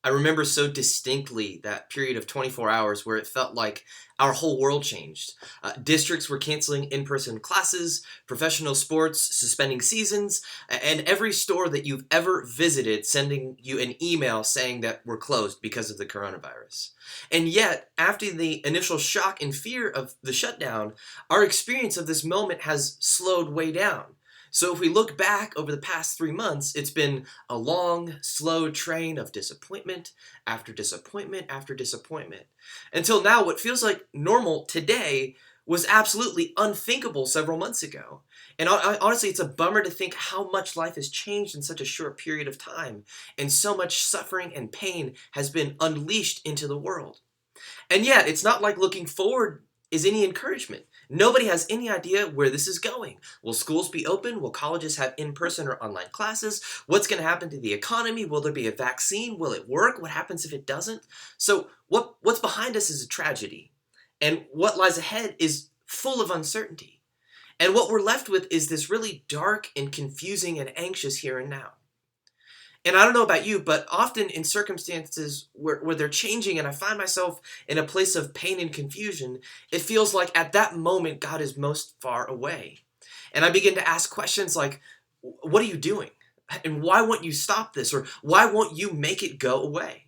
I remember so distinctly that period of 24 hours where it felt like our whole world changed. Districts were canceling in-person classes, professional sports suspending seasons, and every store that you've ever visited sending you an email saying that we're closed because of the coronavirus. And yet, after the initial shock and fear of the shutdown, our experience of this moment has slowed way down. So if we look back over the past 3 months, it's been a long, slow train of disappointment after disappointment after disappointment. Until now, what feels like normal today was absolutely unthinkable several months ago. And honestly, it's a bummer to think how much life has changed in such a short period of time, and so much suffering and pain has been unleashed into the world. And yet, it's not like looking forward is any encouragement. Nobody has any idea where this is going. Will schools be open? Will colleges have in-person or online classes? What's going to happen to the economy? Will there be a vaccine? Will it work? What happens if it doesn't? So what's behind us is a tragedy. And what lies ahead is full of uncertainty. And what we're left with is this really dark and confusing and anxious here and now. And I don't know about you, but often in circumstances where they're changing and I find myself in a place of pain and confusion, it feels like at that moment God is most far away. And I begin to ask questions like, what are you doing? And why won't you stop this? Or why won't you make it go away?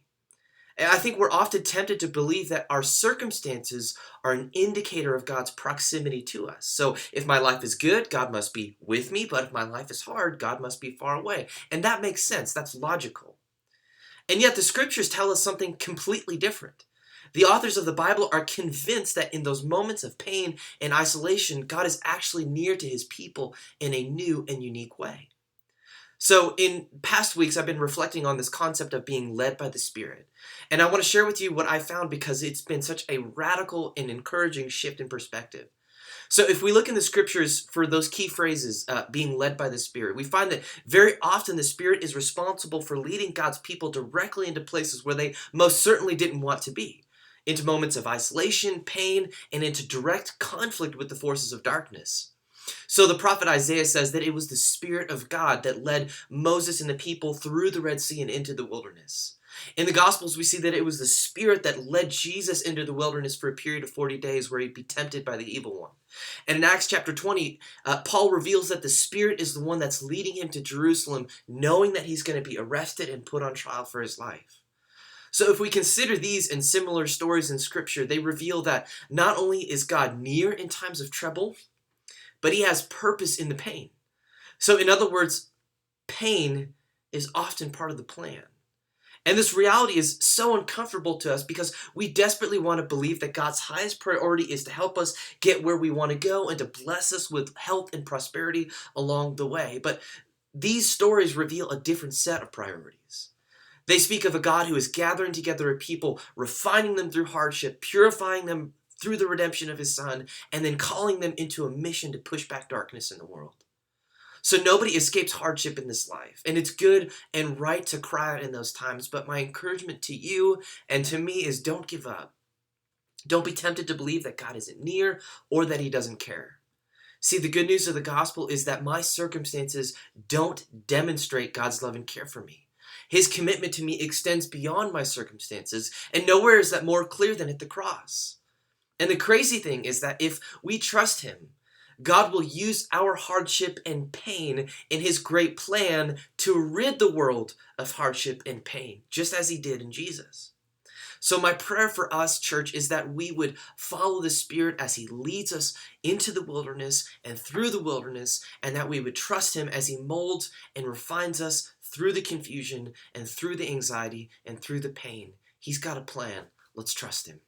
And I think we're often tempted to believe that our circumstances are an indicator of God's proximity to us. So if my life is good, God must be with me, but if my life is hard, God must be far away. And that makes sense. That's logical. And yet the scriptures tell us something completely different. The authors of the Bible are convinced that in those moments of pain and isolation, God is actually near to his people in a new and unique way. So in past weeks, I've been reflecting on this concept of being led by the Spirit. And I want to share with you what I found because it's been such a radical and encouraging shift in perspective. So if we look in the scriptures for those key phrases, being led by the Spirit, we find that very often the Spirit is responsible for leading God's people directly into places where they most certainly didn't want to be, into moments of isolation, pain, and into direct conflict with the forces of darkness. So the prophet Isaiah says that it was the Spirit of God that led Moses and the people through the Red Sea and into the wilderness. In the Gospels, we see that it was the Spirit that led Jesus into the wilderness for a period of 40 days where he'd be tempted by the evil one. And in Acts chapter 20, Paul reveals that the Spirit is the one that's leading him to Jerusalem, knowing that he's going to be arrested and put on trial for his life. So if we consider these and similar stories in Scripture, they reveal that not only is God near in times of trouble, but he has purpose in the pain. So in other words, pain is often part of the plan. And this reality is so uncomfortable to us because we desperately want to believe that God's highest priority is to help us get where we want to go and to bless us with health and prosperity along the way. But these stories reveal a different set of priorities. They speak of a God who is gathering together a people, refining them through hardship, purifying them through the redemption of his Son, and then calling them into a mission to push back darkness in the world. So nobody escapes hardship in this life, and it's good and right to cry out in those times, but my encouragement to you and to me is don't give up. Don't be tempted to believe that God isn't near or that he doesn't care. See, the good news of the gospel is that my circumstances don't demonstrate God's love and care for me. His commitment to me extends beyond my circumstances, and nowhere is that more clear than at the cross. And the crazy thing is that if we trust him, God will use our hardship and pain in his great plan to rid the world of hardship and pain, just as he did in Jesus. So my prayer for us, church, is that we would follow the Spirit as he leads us into the wilderness and through the wilderness, and that we would trust him as he molds and refines us through the confusion and through the anxiety and through the pain. He's got a plan. Let's trust him.